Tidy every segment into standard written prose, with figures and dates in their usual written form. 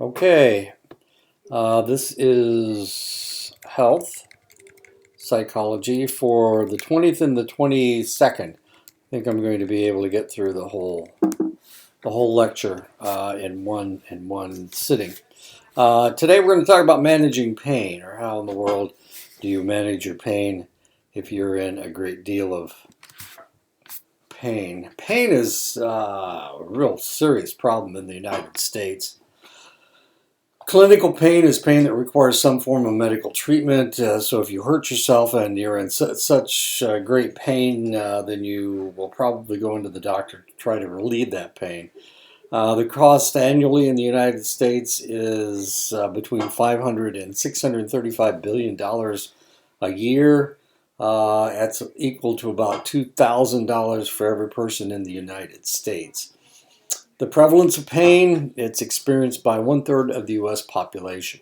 Okay, this is health psychology for the 20th and the 22nd. I think I'm going to be able to get through the whole lecture in one sitting. Today we're going to talk about managing pain, or how in the world do you manage your pain if you're in a great deal of pain. Pain is a real serious problem in the United States. Clinical pain is pain that requires some form of medical treatment. So if you hurt yourself and you're in such great pain, then you will probably go into the doctor to try to relieve that pain. The cost annually in the United States is between 500 and 635 billion dollars a year. That's equal to about $2,000 for every person in the United States. The prevalence of pain, it's experienced by 1/3 of the U.S. population,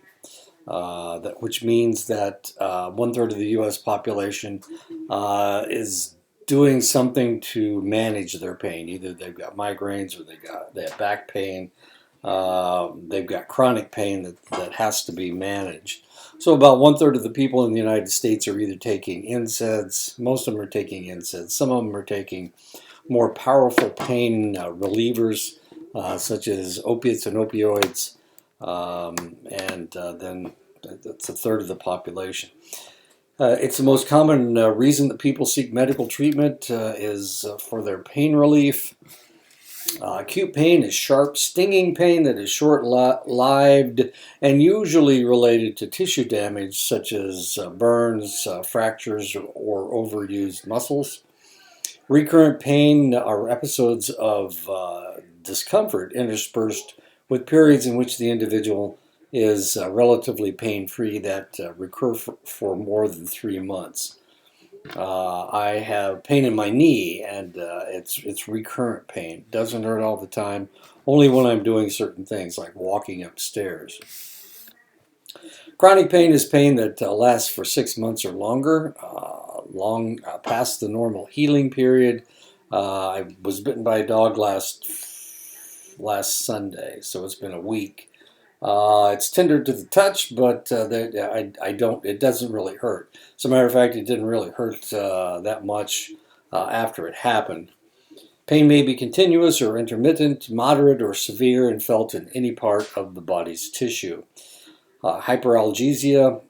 which means that 1/3 of the U.S. population is doing something to manage their pain. Either they've got migraines or they have back pain. They've got chronic pain that has to be managed. So about 1/3 of the people in the United States are either taking NSAIDs. Most of them are taking NSAIDs. Some of them are taking more powerful pain relievers, such as opiates and opioids, and then that's 1/3 of the population. It's the most common reason that people seek medical treatment is for their pain relief. Acute pain is sharp, stinging pain that is short-lived and usually related to tissue damage, such as burns, fractures, or overused muscles. Recurrent pain are episodes of discomfort interspersed with periods in which the individual is relatively pain-free that recur for more than 3 months. I have pain in my knee, and it's recurrent pain. Doesn't hurt all the time, only when I'm doing certain things like walking upstairs. Chronic pain is pain that lasts for 6 months or longer, long past the normal healing period. I was bitten by a dog last Sunday, so it's been a week. It's tender to the touch, but I don't. It doesn't really hurt. As a matter of fact, it didn't really hurt that much after it happened. Pain may be continuous or intermittent, moderate or severe, and felt in any part of the body's tissue. Hyperalgesia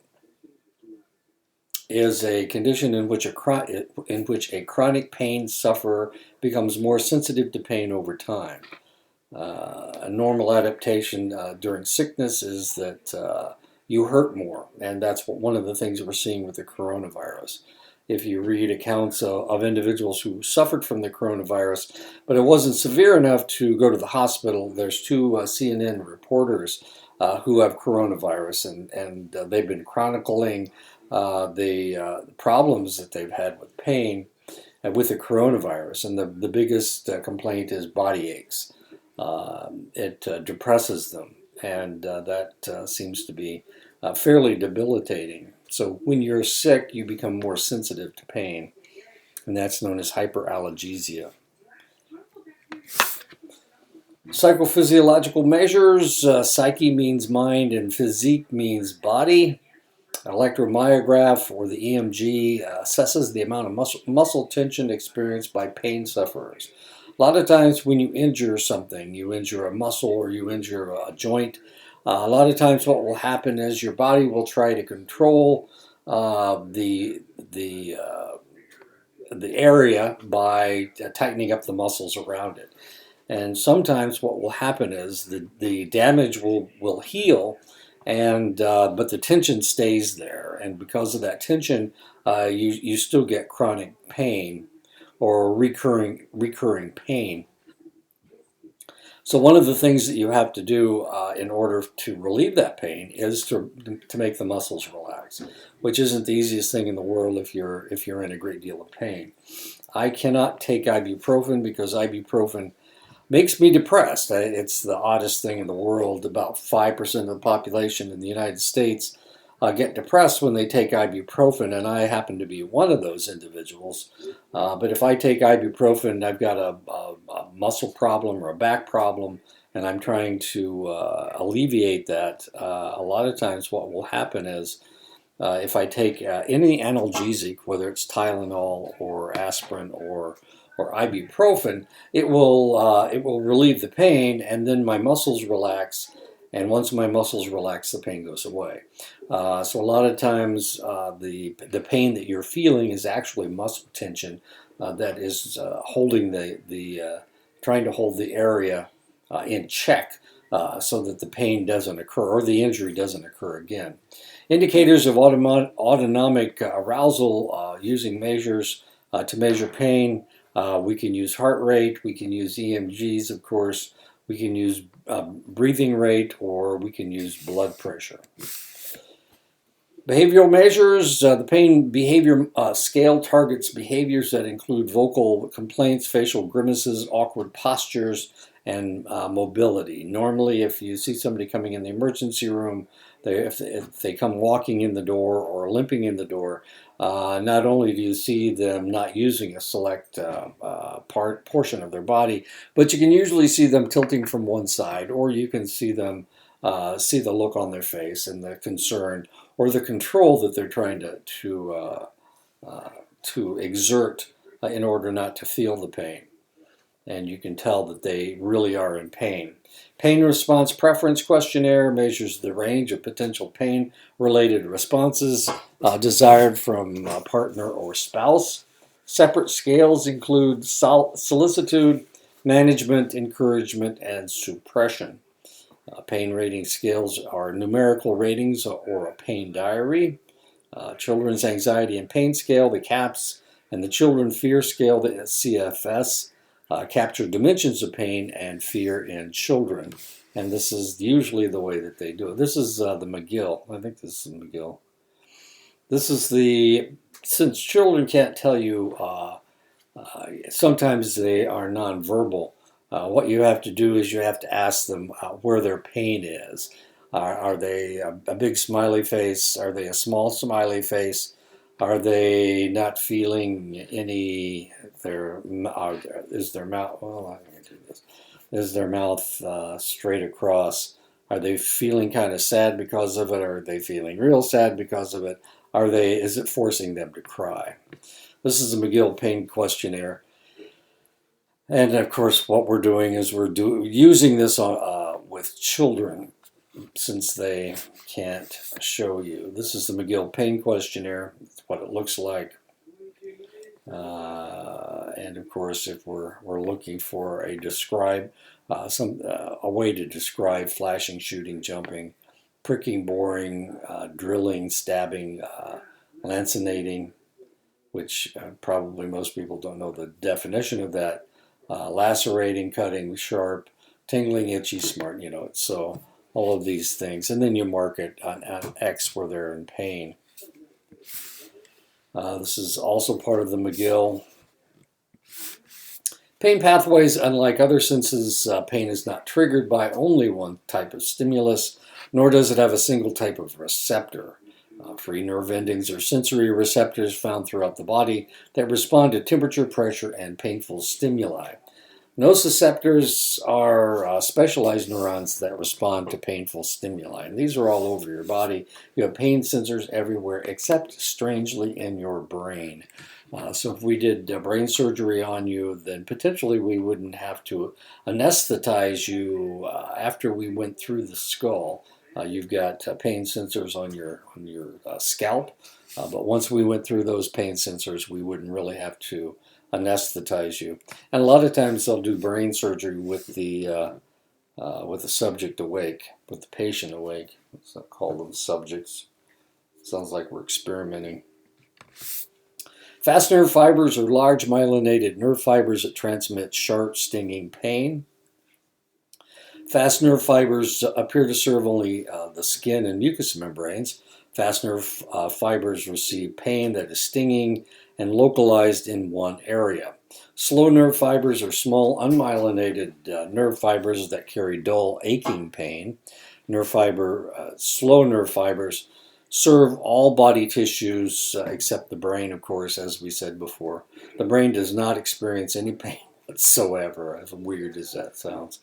is a condition in which a chronic pain sufferer becomes more sensitive to pain over time. A normal adaptation during sickness is that you hurt more, and that's one of the things we're seeing with the coronavirus. If you read accounts of individuals who suffered from the coronavirus, but it wasn't severe enough to go to the hospital, there's two CNN reporters who have coronavirus, and they've been chronicling the problems that they've had with pain and with the coronavirus. And the biggest complaint is body aches. It depresses them, and that seems to be fairly debilitating. So when you're sick, you become more sensitive to pain, and that's known as hyperalgesia. Psychophysiological measures. Psyche means mind, and physique means body. An electromyograph, or the EMG, assesses the amount of muscle tension experienced by pain sufferers. A lot of times when you injure something, you injure a muscle or you injure a joint, a lot of times what will happen is your body will try to control the area by tightening up the muscles around it. And sometimes what will happen is the damage will heal, and but the tension stays there, and because of that tension, you still get chronic pain or recurring pain. So one of the things that you have to do in order to relieve that pain is to make the muscles relax, which isn't the easiest thing in the world if you're in a great deal of pain. I cannot take ibuprofen because ibuprofen makes me depressed. It's the oddest thing in the world. About 5% of the population in the United States get depressed when they take ibuprofen, and I happen to be one of those individuals. But if I take ibuprofen, I've got a muscle problem or a back problem, and I'm trying to alleviate that, a lot of times what will happen is if I take any analgesic, whether it's Tylenol or aspirin or ibuprofen, it will relieve the pain, and then my muscles relax. And once my muscles relax, the pain goes away. So a lot of times, the pain that you're feeling is actually muscle tension that is holding the trying to hold the area in check so that the pain doesn't occur or the injury doesn't occur again. Indicators of autonomic arousal using measures to measure pain. We can use heart rate, we can use EMGs, of course, we can use breathing rate, or we can use blood pressure. Behavioral measures. The pain behavior scale targets behaviors that include vocal complaints, facial grimaces, awkward postures, and mobility. Normally, if you see somebody coming in the emergency room, if they come walking in the door or limping in the door, not only do you see them not using a select portion of their body, but you can usually see them tilting from one side, or you can see them see the look on their face and the concern or the control that they're trying to exert in order not to feel the pain. And you can tell that they really are in pain. Pain Response Preference Questionnaire measures the range of potential pain-related responses desired from a partner or spouse. Separate scales include solicitude, management, encouragement, and suppression. Pain rating scales are numerical ratings or a pain diary. Children's Anxiety and Pain Scale, the CAPS, and the Children Fear Scale, the CFS, capture dimensions of pain and fear in children. And this is usually the way that they do it. This is the McGill. I think this is McGill. This is since children can't tell you, sometimes they are nonverbal. What you have to do is you have to ask them where their pain is. Are they a big smiley face? Are they a small smiley face? Are they not feeling any? Is their mouth? Well, I'm going to do this. Is their mouth straight across? Are they feeling kind of sad because of it? Or are they feeling real sad because of it? Is it forcing them to cry? This is a McGill Pain Questionnaire. And of course, what we're doing is we're using this with children since they can't show you. This is the McGill Pain Questionnaire. It's what it looks like. And of course, if we're looking for a way to describe flashing, shooting, jumping, pricking, boring, drilling, stabbing, lancinating, which probably most people don't know the definition of that. Lacerating, cutting, sharp, tingling, itchy, smart, so all of these things. And then you mark it on X where they're in pain. This is also part of the McGill. Pain pathways. Unlike other senses, pain is not triggered by only one type of stimulus, nor does it have a single type of receptor. Free nerve endings are sensory receptors found throughout the body that respond to temperature, pressure, and painful stimuli. Nociceptors are specialized neurons that respond to painful stimuli. And these are all over your body. You have pain sensors everywhere, except, strangely, in your brain. So if we did brain surgery on you, then potentially we wouldn't have to anesthetize you after we went through the skull. You've got pain sensors on your scalp, but once we went through those pain sensors, we wouldn't really have to anesthetize you. And a lot of times they'll do brain surgery with the subject awake, with the patient awake. Let's not call them subjects. Sounds like we're experimenting. Fast nerve fibers are large myelinated nerve fibers that transmit sharp, stinging pain. Fast nerve fibers appear to serve only the skin and mucous membranes. Fast nerve fibers receive pain that is stinging and localized in one area. Slow nerve fibers are small, unmyelinated nerve fibers that carry dull, aching pain. Slow nerve fibers serve all body tissues except the brain, of course, as we said before. The brain does not experience any pain whatsoever, as weird as that sounds.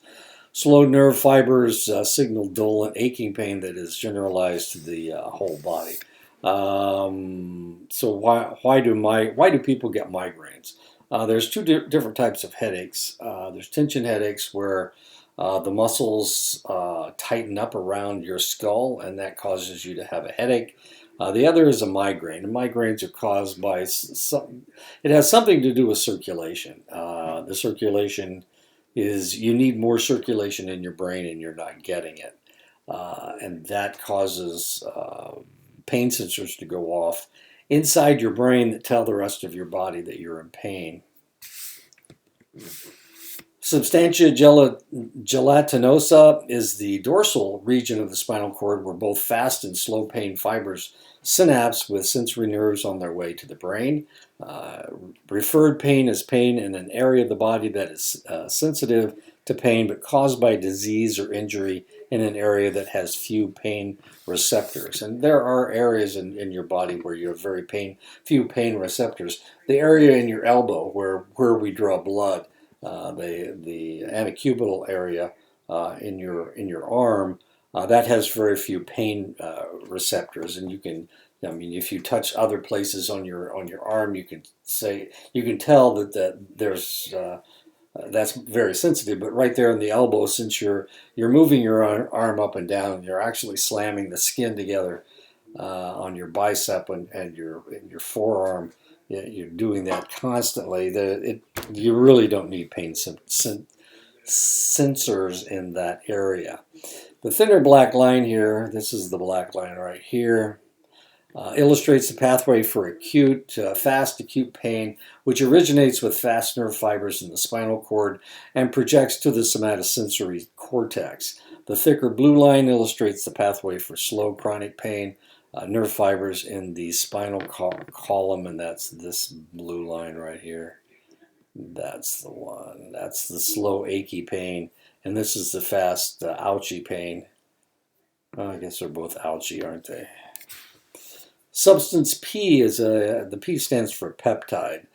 Slow nerve fibers signal dull and aching pain that is generalized to the whole body. So why do people get migraines? There's two different types of headaches. There's tension headaches where the muscles tighten up around your skull, and that causes you to have a headache. The other is a migraine. And migraines are caused by it has something to do with circulation. The circulation is you need more circulation in your brain, and you're not getting it, and that causes pain sensors to go off inside your brain that tell the rest of your body that you're in pain. Substantia gelatinosa is the dorsal region of the spinal cord where both fast and slow pain fibers synapse with sensory nerves on their way to the brain. Referred pain is pain in an area of the body that is sensitive to pain but caused by disease or injury in an area that has few pain receptors. And there are areas in your body where you have few pain receptors. The area in your elbow where we draw blood, the antecubital area in your arm, that has very few pain receptors, and if you touch other places on your arm, you can tell that there's that's very sensitive. But right there in the elbow, since you're moving your arm up and down, you're actually slamming the skin together on your bicep and your forearm. You're doing that constantly. You really don't need pain sensors in that area. The thinner black line here, this is the black line right here, illustrates the pathway for fast acute pain, which originates with fast nerve fibers in the spinal cord and projects to the somatosensory cortex. The thicker blue line illustrates the pathway for slow chronic pain, nerve fibers in the spinal column, and that's this blue line right here. That's the one. That's the slow achy pain, and this is the fast ouchy pain. I guess they're both ouchy, aren't they? Substance P the P stands for peptide.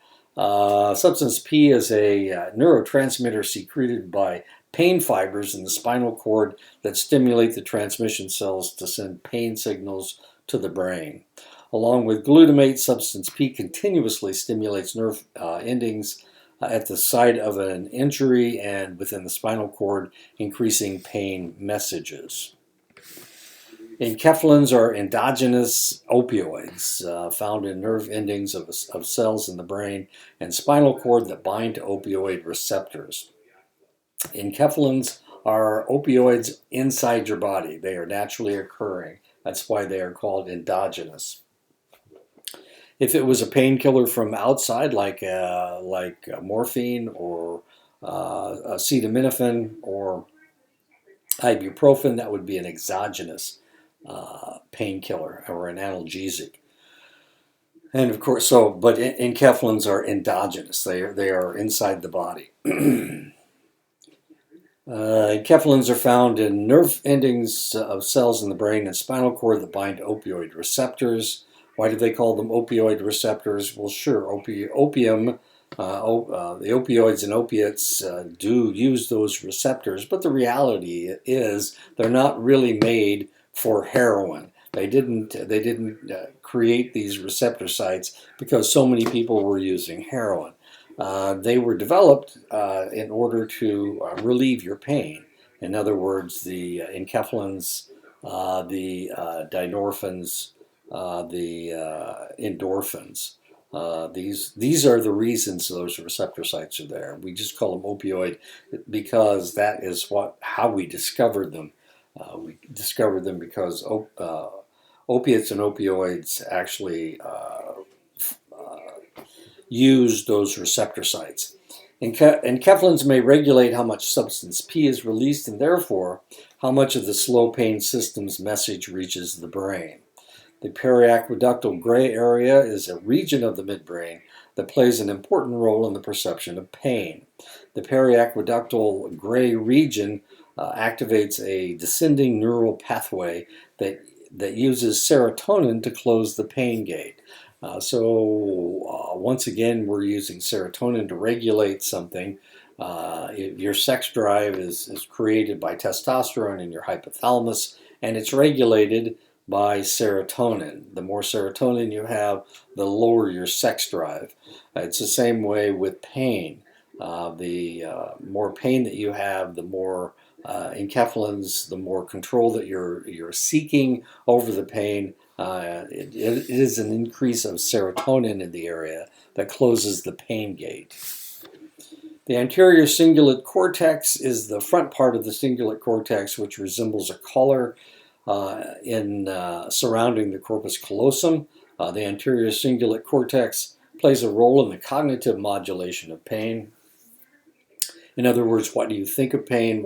Substance P is a neurotransmitter secreted by pain fibers in the spinal cord that stimulate the transmission cells to send pain signals to the brain. Along with glutamate, substance P continuously stimulates nerve endings at the site of an injury and within the spinal cord, increasing pain messages. Enkephalins are endogenous opioids found in nerve endings of cells in the brain and spinal cord that bind to opioid receptors. Enkephalins are opioids inside your body. They are naturally occurring. That's why they are called endogenous. If it was a painkiller from outside, like morphine or acetaminophen or ibuprofen, that would be an exogenous painkiller or an analgesic. And of course, but enkephalins are endogenous. They are inside the body. Enkephalins are found in nerve endings of cells in the brain and spinal cord that bind to opioid receptors. Why do they call them opioid receptors? Well, sure, opium, the opioids and opiates do use those receptors, but the reality is they're not really made for heroin. They didn't create these receptor sites because so many people were using heroin. They were developed in order to relieve your pain. In other words, the enkephalins, the dynorphins, the endorphins. These are the reasons those receptor sites are there. We just call them opioid because that is how we discovered them. We discovered them because opiates and opioids actually use those receptor sites. Enkephalins may regulate how much substance P is released and therefore how much of the slow pain system's message reaches the brain. The periaqueductal gray area is a region of the midbrain that plays an important role in the perception of pain. The periaqueductal gray region activates a descending neural pathway that uses serotonin to close the pain gate. Once again, we're using serotonin to regulate something. Your sex drive is created by testosterone in your hypothalamus, and it's regulated by serotonin. The more serotonin you have, the lower your sex drive. It's the same way with pain. The more pain that you have, the more enkephalins, the more control that you're seeking over the pain. It is an increase of serotonin in the area that closes the pain gate. The anterior cingulate cortex is the front part of the cingulate cortex, which resembles a collar surrounding the corpus callosum. The anterior cingulate cortex plays a role in the cognitive modulation of pain. In other words, what do you think of pain?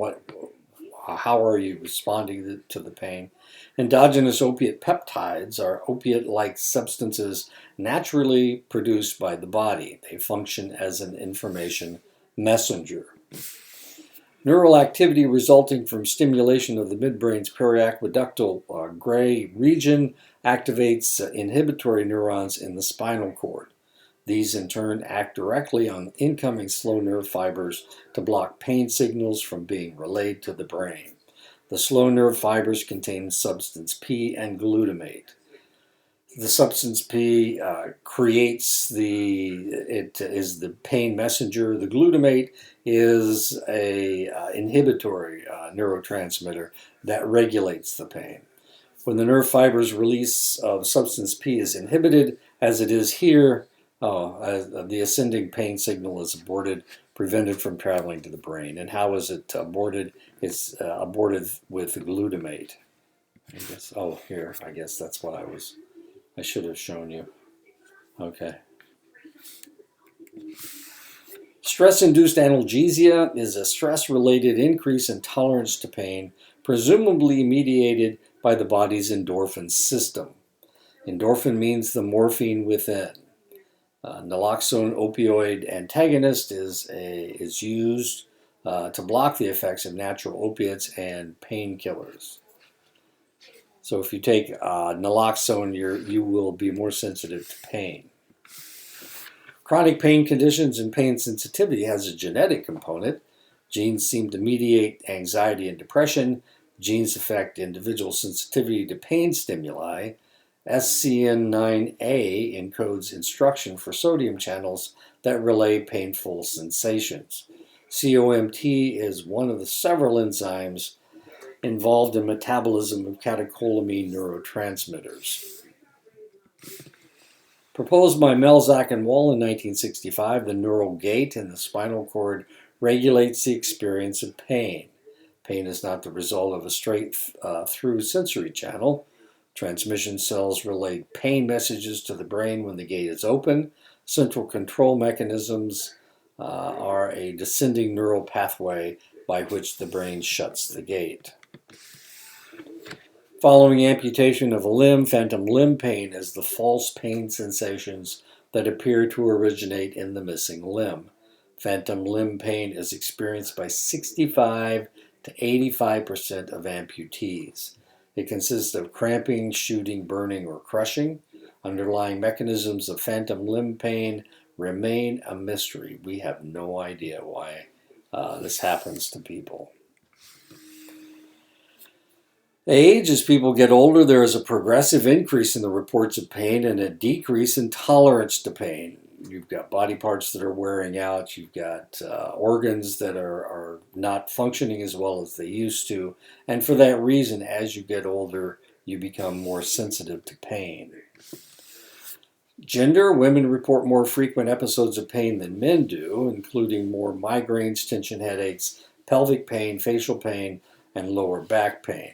How are you responding to the pain? Endogenous opiate peptides are opiate-like substances naturally produced by the body. They function as an information messenger. Neural activity resulting from stimulation of the midbrain's periaqueductal gray region activates inhibitory neurons in the spinal cord. These in turn act directly on incoming slow nerve fibers to block pain signals from being relayed to the brain. The slow nerve fibers contain substance P and glutamate. The substance P is the pain messenger. The glutamate is a inhibitory neurotransmitter that regulates the pain. When the nerve fiber's release of substance P is inhibited, as it is here, the ascending pain signal is aborted, prevented from traveling to the brain. And how is it aborted? It's aborted with glutamate. I guess that's what I should have shown you. Okay. Stress-induced analgesia is a stress-related increase in tolerance to pain, presumably mediated by the body's endorphin system. Endorphin means the morphine within. Naloxone opioid antagonist is used to block the effects of natural opiates and painkillers. So if you take naloxone, you will be more sensitive to pain. Chronic pain conditions and pain sensitivity has a genetic component. Genes seem to mediate anxiety and depression. Genes affect individual sensitivity to pain stimuli. SCN9A encodes instruction for sodium channels that relay painful sensations. COMT is one of the several enzymes involved in metabolism of catecholamine neurotransmitters. Proposed by Melzack and Wall in 1965, the neural gate in the spinal cord regulates the experience of pain. Pain is not the result of a straight-through sensory channel. Transmission cells relay pain messages to the brain when the gate is open. Central control mechanisms are a descending neural pathway by which the brain shuts the gate. Following amputation of a limb, phantom limb pain is the false pain sensations that appear to originate in the missing limb. Phantom limb pain is experienced by 65 to 85% of amputees. It consists of cramping, shooting, burning, or crushing. Underlying mechanisms of phantom limb pain remain a mystery. We have no idea why this happens to people. Age, as people get older, there is a progressive increase in the reports of pain and a decrease in tolerance to pain. You've got body parts that are wearing out. You've got organs that are not functioning as well as they used to. And for that reason, as you get older, you become more sensitive to pain. Gender, women report more frequent episodes of pain than men do, including more migraines, tension headaches, pelvic pain, facial pain, and lower back pain.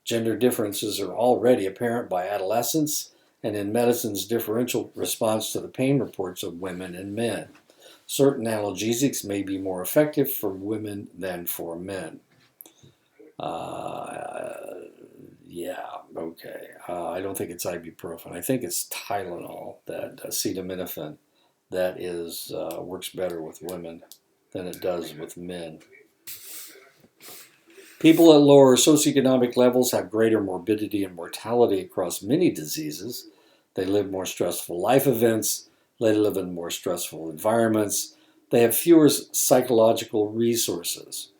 Gender differences are already apparent by adolescence and in medicine's differential response to the pain reports of women and men. Certain analgesics may be more effective for women than for men. I don't think it's ibuprofen. I think it's Tylenol, that acetaminophen, that works better with women than it does with men. People at lower socioeconomic levels have greater morbidity and mortality across many diseases. They live more stressful life events. They live in more stressful environments. They have fewer psychological resources.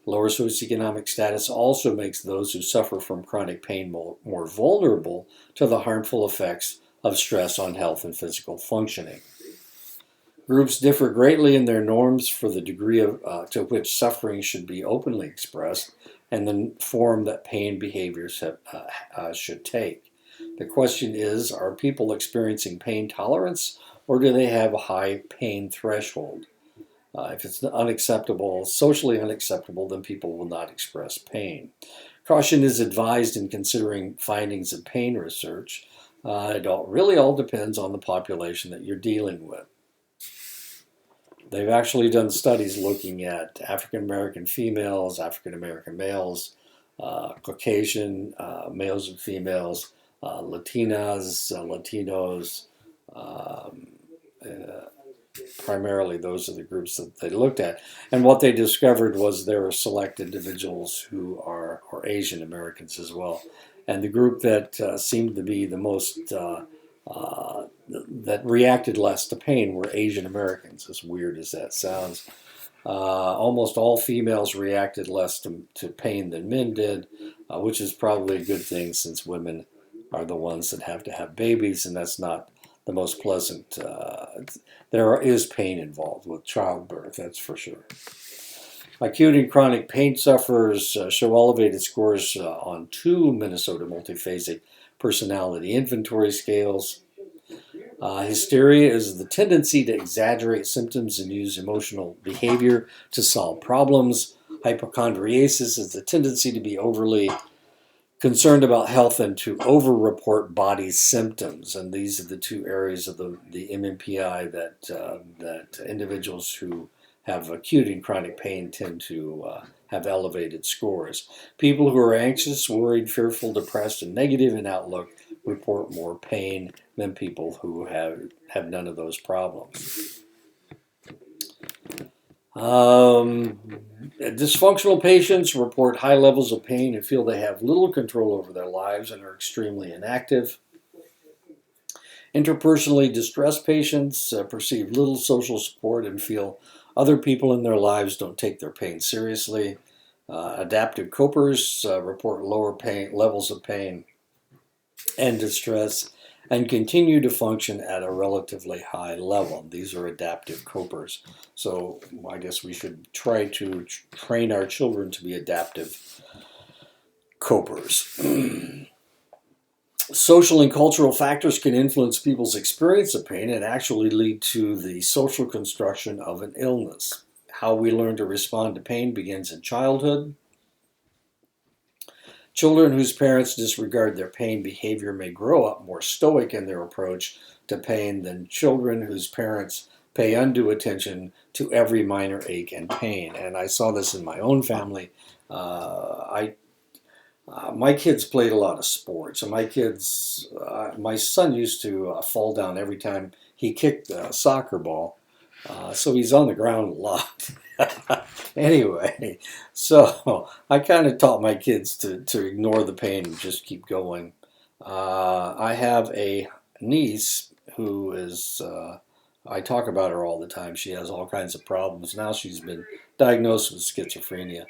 Lower socioeconomic status also makes those who suffer from chronic pain more vulnerable to the harmful effects of stress on health and physical functioning. Groups differ greatly in their norms for the degree to which suffering should be openly expressed and the form that pain behaviors should take. The question is, are people experiencing pain tolerance, or do they have a high pain threshold? If it's unacceptable, socially unacceptable, then people will not express pain. Caution is advised in considering findings of pain research. It really all depends on the population that you're dealing with. They've actually done studies looking at African American females, African American males, Caucasian males and females, Latinas, Latinos. Primarily, those are the groups that they looked at. And what they discovered was there were select individuals who are Asian Americans as well. And the group that seemed to be the most that reacted less to pain were Asian Americans, as weird as that sounds. Almost all females reacted less to pain than men did, which is probably a good thing since women are the ones that have to have babies, and that's not the most pleasant. There is pain involved with childbirth, that's for sure. Acute and chronic pain sufferers show elevated scores on 2 Minnesota multiphasic personality inventory scales. Hysteria is the tendency to exaggerate symptoms and use emotional behavior to solve problems. Hypochondriasis is the tendency to be overly concerned about health and to over-report body symptoms. And these are the two areas of the MMPI that individuals who have acute and chronic pain tend to have elevated scores. People who are anxious, worried, fearful, depressed, and negative in outlook report more pain than people who have none of those problems. Dysfunctional patients report high levels of pain and feel they have little control over their lives and are extremely inactive. Interpersonally distressed patients perceive little social support and feel other people in their lives don't take their pain seriously. Adaptive copers report lower pain levels of pain and distress and continue to function at a relatively high level. These are adaptive copers. So I guess we should try to train our children to be adaptive copers. Social and cultural factors can influence people's experience of pain and actually lead to the social construction of an illness. How we learn to respond to pain begins in childhood. Children whose parents disregard their pain behavior may grow up more stoic in their approach to pain than children whose parents pay undue attention to every minor ache and pain. And I saw this in my own family. My kids played a lot of sports, and my son used to fall down every time he kicked a soccer ball. So he's on the ground a lot. Anyway, so I kind of taught my kids to ignore the pain and just keep going. I have a niece who is, I talk about her all the time. She has all kinds of problems. Now she's been diagnosed with schizophrenia.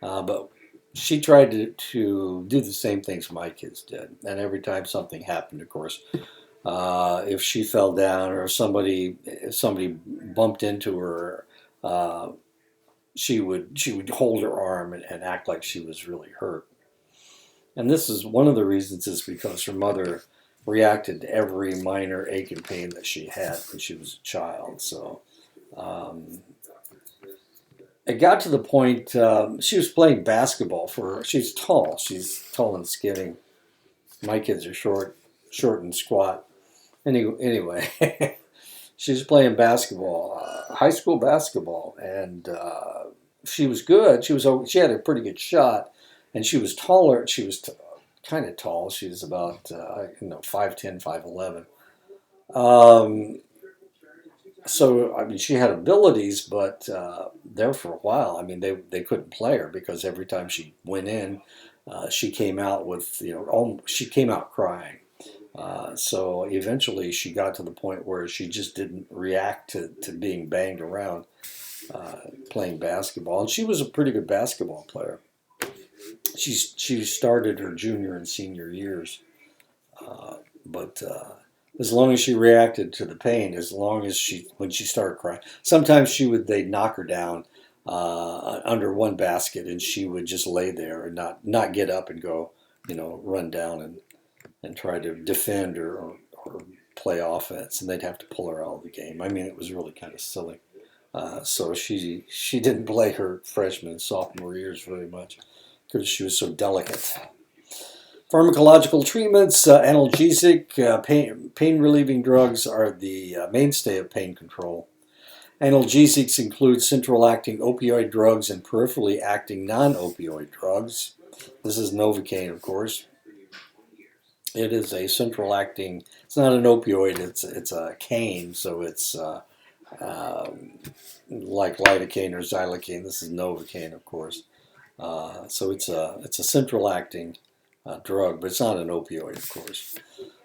But she tried to do the same things my kids did. And every time something happened, of course, if she fell down or if somebody bumped into her, she would hold her arm and act like she was really hurt. And this is one of the reasons is because her mother reacted to every minor ache and pain that she had when she was a child. So it got to the point she was playing basketball she's tall and skinny. My kids are short and squat. Anyway, she was playing basketball, high school basketball, and she was good. She had a pretty good shot, and she was taller. She was kind of tall. She was about 5'10", 5'11". So I mean, she had abilities, but there for a while, I mean, they couldn't play her because every time she went in, she came out with she came out crying. So eventually she got to the point where she just didn't react to being banged around playing basketball. And she was a pretty good basketball player. She started her junior and senior years, but as long as she reacted to the pain, as long as when she started crying, sometimes they'd knock her down under one basket, and she would just lay there and not get up and go, run down and try to defend or play offense, and they'd have to pull her out of the game. I mean, it was really kind of silly. So she didn't play her freshman and sophomore years very much because she was so delicate. Pharmacological treatments, analgesic, pain relieving drugs are the mainstay of pain control. Analgesics include central acting opioid drugs and peripherally acting non opioid drugs. This is Novocaine, of course. It is a central acting, it's not an opioid, it's a cane, so it's like lidocaine or xylocaine. This is Novocaine, of course. So it's a central acting drug, but it's not an opioid, of course.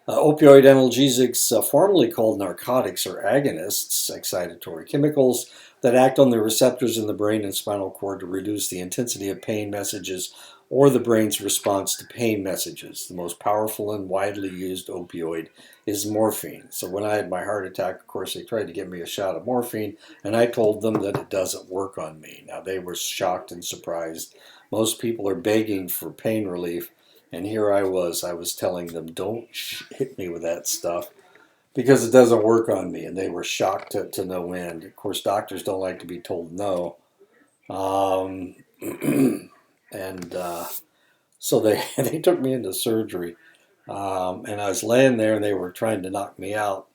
Opioid analgesics, formerly called narcotics, are agonists, excitatory chemicals that act on the receptors in the brain and spinal cord to reduce the intensity of pain messages or the brain's response to pain messages. The most powerful and widely used opioid is morphine. So when I had my heart attack, of course, they tried to give me a shot of morphine, and I told them that it doesn't work on me. Now, they were shocked and surprised. Most people are begging for pain relief, and here I was telling them, don't hit me with that stuff because it doesn't work on me. And they were shocked to no end. Of course, doctors don't like to be told no. And so they took me into surgery. And I was laying there and they were trying to knock me out.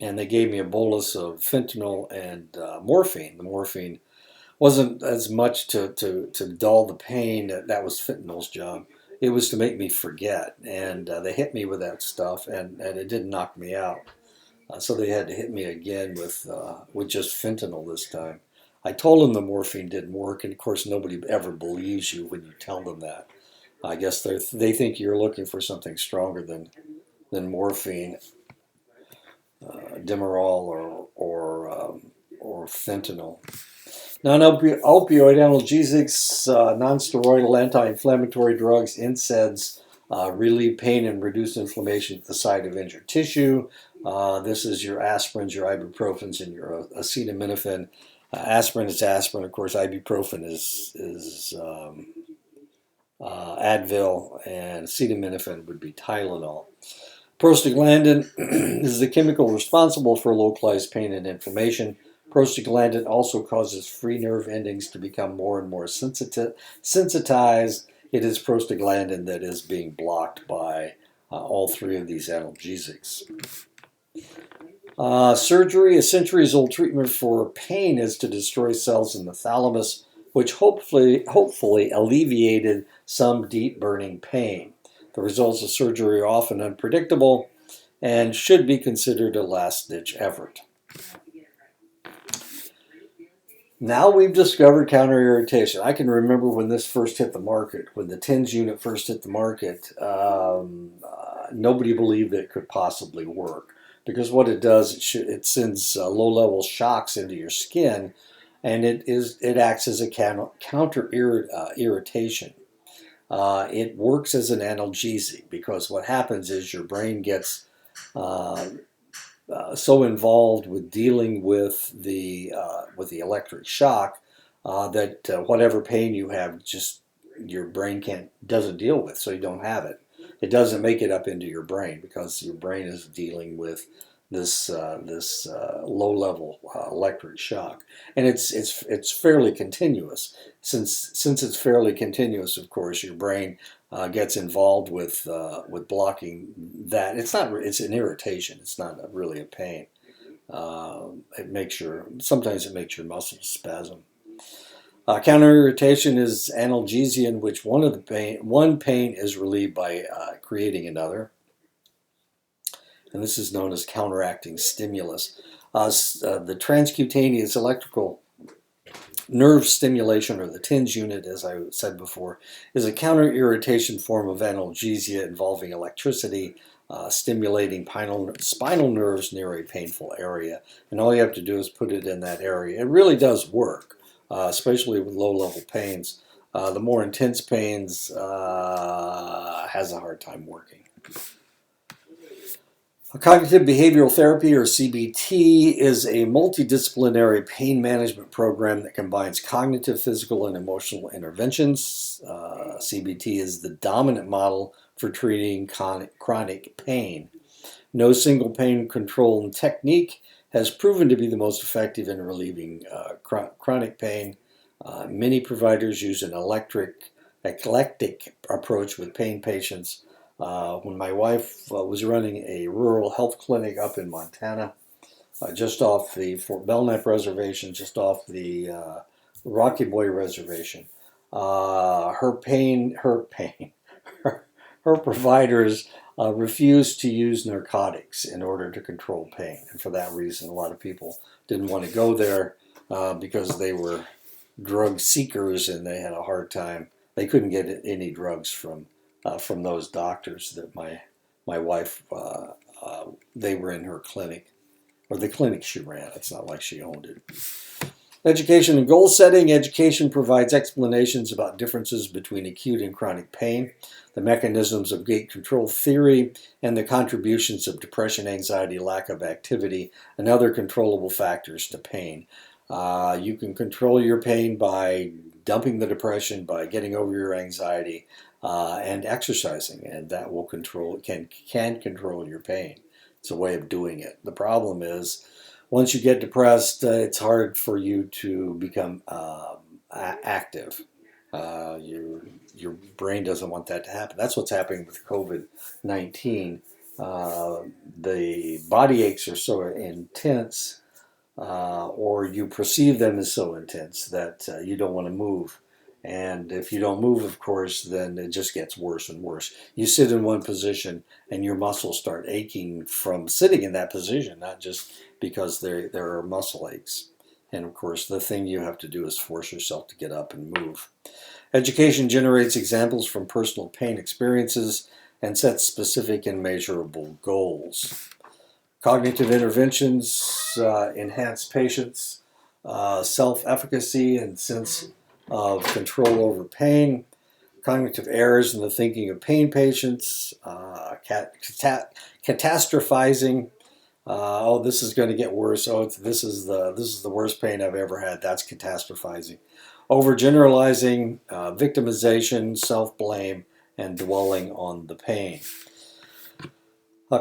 And they gave me a bolus of fentanyl and morphine. The morphine wasn't as much to dull the pain. That was fentanyl's job. It was to make me forget. And they hit me with that stuff, and it didn't knock me out. So they had to hit me again with just fentanyl this time. I told them the morphine didn't work, and of course nobody ever believes you when you tell them that. I guess they think you're looking for something stronger than morphine, Demerol, or fentanyl. Non-opioid analgesics, non-steroidal anti-inflammatory drugs, NSAIDs, relieve pain and reduce inflammation at the site of injured tissue. This is your aspirins, your ibuprofens, and your acetaminophen. Aspirin is aspirin, of course. Ibuprofen is Advil, and acetaminophen would be Tylenol. Prostaglandin is the chemical responsible for localized pain and inflammation. Prostaglandin also causes free nerve endings to become more and more sensitized. It is prostaglandin that is being blocked by all three of these analgesics. Surgery, a centuries-old treatment for pain, is to destroy cells in the thalamus, which hopefully alleviated some deep burning pain. The results of surgery are often unpredictable and should be considered a last-ditch effort. Now we've discovered counter-irritation. I can remember when this first hit the market, when the TENS unit first hit the market, nobody believed it could possibly work. Because what it does, it sends low-level shocks into your skin, and it acts as a counter-irritation. It works as an analgesic because what happens is your brain gets so involved with dealing with the electric shock that whatever pain you have, just your brain doesn't deal with, so you don't have it. It doesn't make it up into your brain because your brain is dealing with this low-level electric shock, and it's fairly continuous. Since it's fairly continuous, of course, your brain gets involved with blocking that. It's an irritation. It's not really a pain. Sometimes it makes your muscles spasm. Counter-irritation is analgesia in which one pain is relieved by creating another. And this is known as counteracting stimulus. The transcutaneous electrical Nerve stimulation, or the TINS unit, as I said before, is a counter-irritation form of analgesia involving electricity stimulating spinal nerves near a painful area. And all you have to do is put it in that area. It really does work, especially with low-level pains. The more intense pains has a hard time working. Cognitive behavioral therapy, or CBT, is a multidisciplinary pain management program that combines cognitive, physical, and emotional interventions. CBT is the dominant model for treating chronic pain. No single pain control technique has proven to be the most effective in relieving chronic pain. Many providers use an eclectic approach with pain patients. When my wife was running a rural health clinic up in Montana, just off the Fort Belknap Reservation, just off the Rocky Boy Reservation, her providers refused to use narcotics in order to control pain, and for that reason, a lot of people didn't want to go there because they were drug seekers and they had a hard time. They couldn't get any drugs from those doctors that my wife, they were in her clinic, or the clinic she ran. It's not like she owned it. Education and goal setting. Education provides explanations about differences between acute and chronic pain, the mechanisms of gate control theory, and the contributions of depression, anxiety, lack of activity, and other controllable factors to pain. You can control your pain by dumping the depression, by getting over your anxiety, and exercising, and that will can control your pain. It's a way of doing it. The problem is, once you get depressed, it's hard for you to become active. Your brain doesn't want that to happen. That's what's happening with COVID-19. The body aches are so intense, or you perceive them as so intense that you don't want to move. And if you don't move, of course, then it just gets worse and worse. You sit in one position and your muscles start aching from sitting in that position, not just because there are muscle aches. And of course, the thing you have to do is force yourself to get up and move. Education generates examples from personal pain experiences and sets specific and measurable goals. Cognitive interventions enhance patients' self-efficacy and sense of control over pain. Cognitive errors in the thinking of pain patients, catastrophizing. This is going to get worse. This is the worst pain I've ever had. That's catastrophizing. Overgeneralizing, victimization, self-blame, and dwelling on the pain.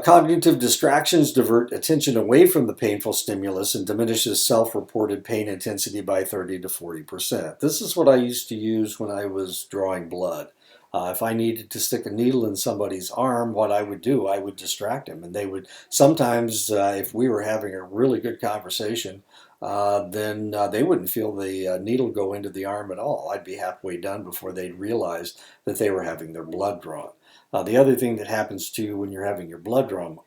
Cognitive distractions divert attention away from the painful stimulus and diminishes self-reported pain intensity by 30 to 40%. This is what I used to use when I was drawing blood. If I needed to stick a needle in somebody's arm, what I would do, I would distract them. And they would sometimes, if we were having a really good conversation, then they wouldn't feel the needle go into the arm at all. I'd be halfway done before they'd realize that they were having their blood drawn. The other thing that happens to you when you're having your blood drawn,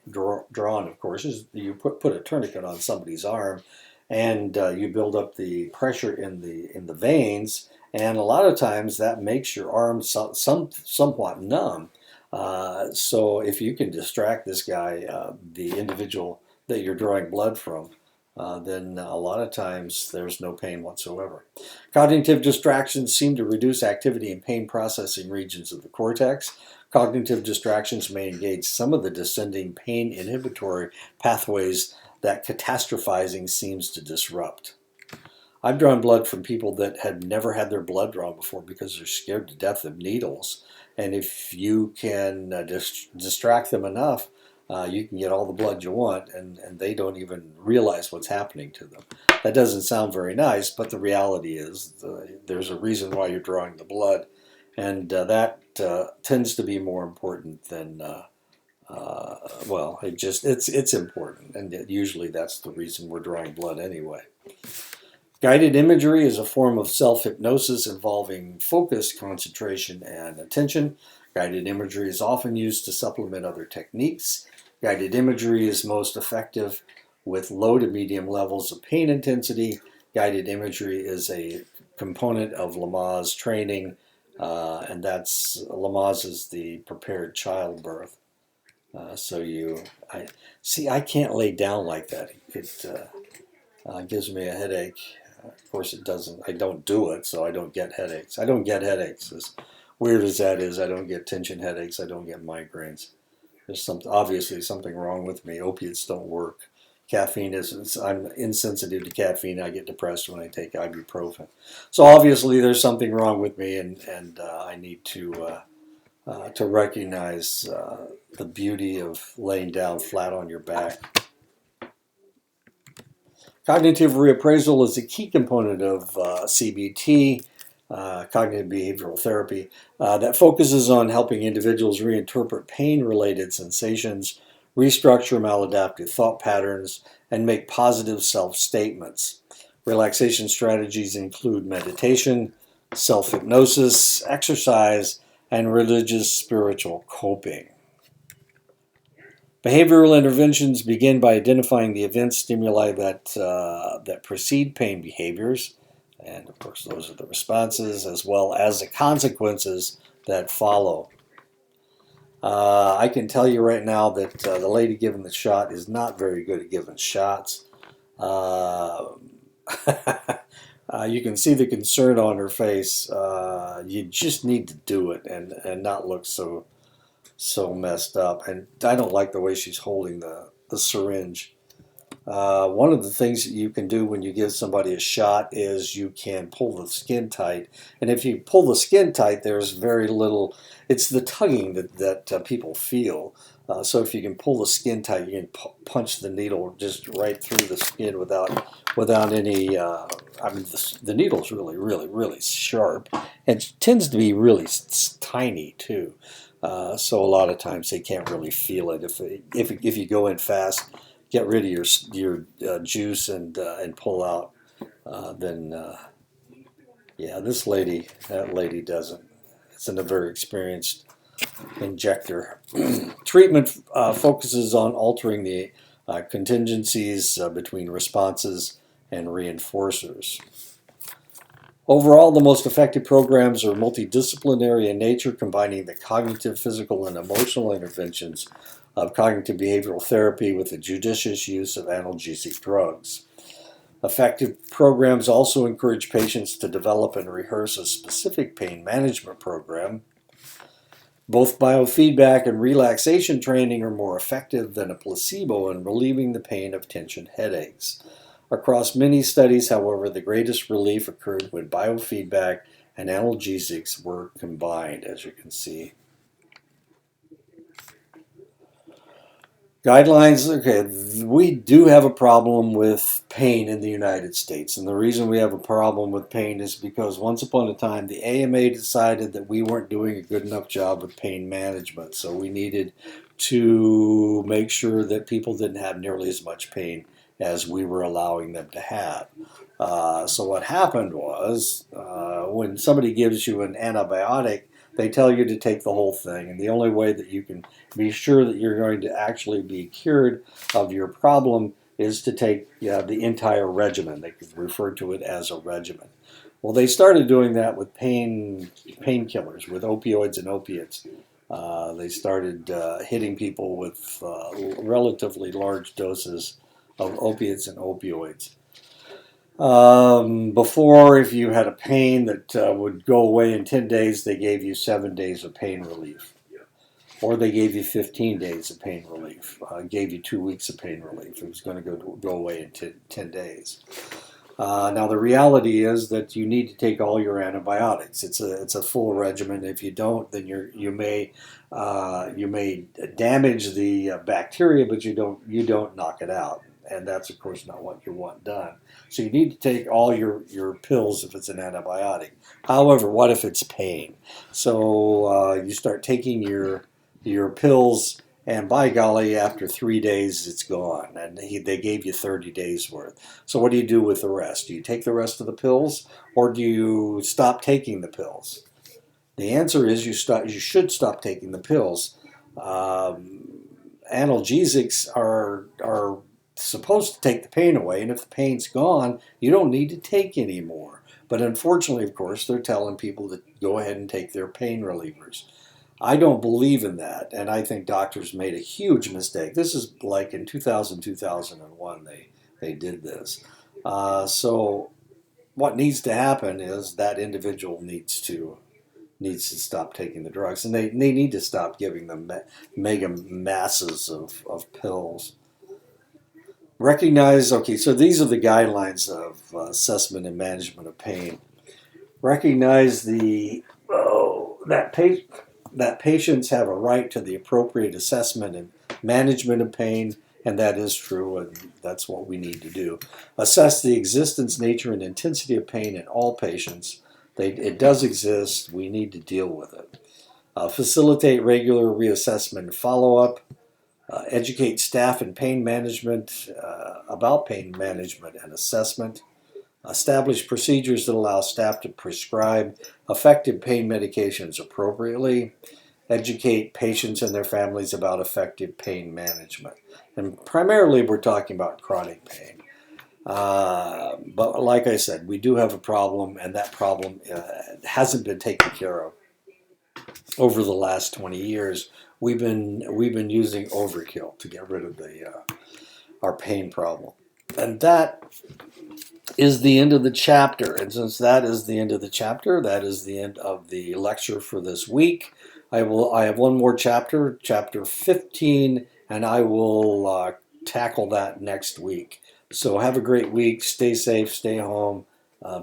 of course, is you put a tourniquet on somebody's arm, and you build up the pressure in the veins, and a lot of times that makes your arm somewhat numb. So if you can distract this guy, the individual that you're drawing blood from, then a lot of times there's no pain whatsoever. Cognitive distractions seem to reduce activity in pain processing regions of the cortex. Cognitive distractions may engage some of the descending pain inhibitory pathways that catastrophizing seems to disrupt. I've drawn blood from people that had never had their blood drawn before because they're scared to death of needles. And if you can distract them enough, you can get all the blood you want, and they don't even realize what's happening to them. That doesn't sound very nice, but the reality is there's a reason why you're drawing the blood, and that tends to be more important than it's important, and usually that's the reason we're drawing blood anyway. Guided imagery is a form of self-hypnosis involving focus, concentration, and attention. Guided imagery is often used to supplement other techniques. Guided imagery is most effective with low to medium levels of pain intensity. Guided imagery is a component of Lamaze training, and that's Lamaze is the prepared childbirth. I can't lay down like that. It gives me a headache. Of course, it doesn't. I don't do it, so I don't get headaches. I don't get headaches. As weird as that is, I don't get tension headaches. I don't get migraines. There's obviously something wrong with me. Opiates don't work. Caffeine is. I'm insensitive to caffeine. I get depressed when I take ibuprofen. So obviously, there's something wrong with me, and I need to recognize the beauty of laying down flat on your back. Cognitive reappraisal is a key component of CBT, cognitive behavioral therapy, that focuses on helping individuals reinterpret pain-related sensations, restructure maladaptive thought patterns, and make positive self-statements. Relaxation strategies include meditation, self-hypnosis, exercise, and religious spiritual coping. Behavioral interventions begin by identifying the events, stimuli that precede pain behaviors, and of course those are the responses, as well as the consequences that follow. I can tell you right now that the lady giving the shot is not very good at giving shots. You can see the concern on her face. You just need to do it and not look so messed up. And I don't like the way she's holding the syringe. One of the things that you can do when you give somebody a shot is you can pull the skin tight. And if you pull the skin tight, there's very little, it's the tugging that people feel. So if you can pull the skin tight, you can punch the needle just right through the skin without any, the needle's really, really, really sharp. And it tends to be really tiny too. So a lot of times they can't really feel it. If you go in fast, get rid of your juice and pull out, then that lady doesn't. Isn't a very experienced injector. Treatment focuses on altering the contingencies between responses and reinforcers. Overall, the most effective programs are multidisciplinary in nature, combining the cognitive, physical, and emotional interventions of cognitive behavioral therapy with the judicious use of analgesic drugs. Effective programs also encourage patients to develop and rehearse a specific pain management program. Both biofeedback and relaxation training are more effective than a placebo in relieving the pain of tension headaches. Across many studies, however, the greatest relief occurred when biofeedback and analgesics were combined, as you can see. Guidelines, okay, we do have a problem with pain in the United States. And the reason we have a problem with pain is because once upon a time, the AMA decided that we weren't doing a good enough job with pain management. So we needed to make sure that people didn't have nearly as much pain as we were allowing them to have. So what happened was, when somebody gives you an antibiotic, they tell you to take the whole thing. And the only way that you can be sure that you're going to actually be cured of your problem is to take the entire regimen. They refer to it as a regimen. Well, they started doing that with painkillers, with opioids and opiates. They started hitting people with relatively large doses of opiates and opioids. Before, if you had a pain that would go away in 10 days, they gave you 7 days of pain relief. Or they gave you 15 days of pain relief, gave you 2 weeks of pain relief. It was going to go away in 10 days. Now the reality is that you need to take all your antibiotics. It's a full regimen. If you don't, then you may damage the bacteria, but you don't knock it out. And that's of course not what you want done. So you need to take all your pills if it's an antibiotic. However, what if it's pain? So you start taking your pills, and by golly, after 3 days, it's gone. And they gave you 30 days worth. So what do you do with the rest? Do you take the rest of the pills, or do you stop taking the pills? The answer is you should stop taking the pills. Analgesics are supposed to take the pain away, and if the pain's gone, you don't need to take any more. But unfortunately, of course, they're telling people to go ahead and take their pain relievers. I don't believe in that, and I think doctors made a huge mistake. This is like in 2000, 2001, they did this. So what needs to happen is that individual needs to stop taking the drugs, and they need to stop giving them mega masses of pills. Recognize, okay, so these are the guidelines of assessment and management of pain. Recognize that patients have a right to the appropriate assessment and management of pain, and that is true, and that's what we need to do. Assess the existence, nature, and intensity of pain in all patients. It does exist. We need to deal with it. Facilitate regular reassessment and follow-up. Educate staff in pain management about pain management and assessment. Establish procedures that allow staff to prescribe effective pain medications appropriately. Educate patients and their families about effective pain management. And primarily we're talking about chronic pain. But like I said, we do have a problem, and that problem hasn't been taken care of over the last 20 years. We've been using overkill to get rid of our pain problem. And that is the end of the chapter. And since that is the end of the chapter, that is the end of the lecture for this week. I have one more chapter, chapter 15, and I will tackle that next week. So have a great week. Stay safe, stay home,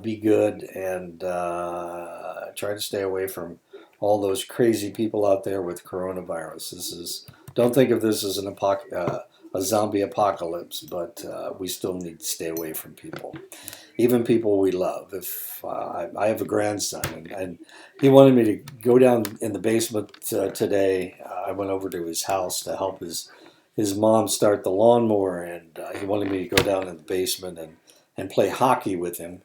be good, and try to stay away from all those crazy people out there with coronavirus. Don't think of this as a zombie apocalypse, but we still need to stay away from people, even people we love. If I have a grandson, and he wanted me to go down in the basement today. I went over to his house to help his mom start the lawnmower, and he wanted me to go down in the basement and play hockey with him.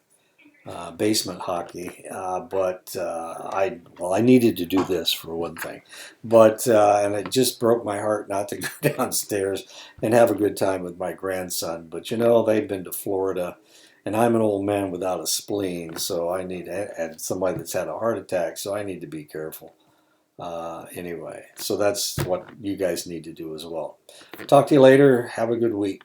Basement hockey, but I needed to do this for one thing, but and it just broke my heart not to go downstairs and have a good time with my grandson. But they've been to Florida, and I'm an old man without a spleen, so I need and somebody that's had a heart attack, so I need to be careful. Anyway, so that's what you guys need to do as well. Talk to you later. Have a good week.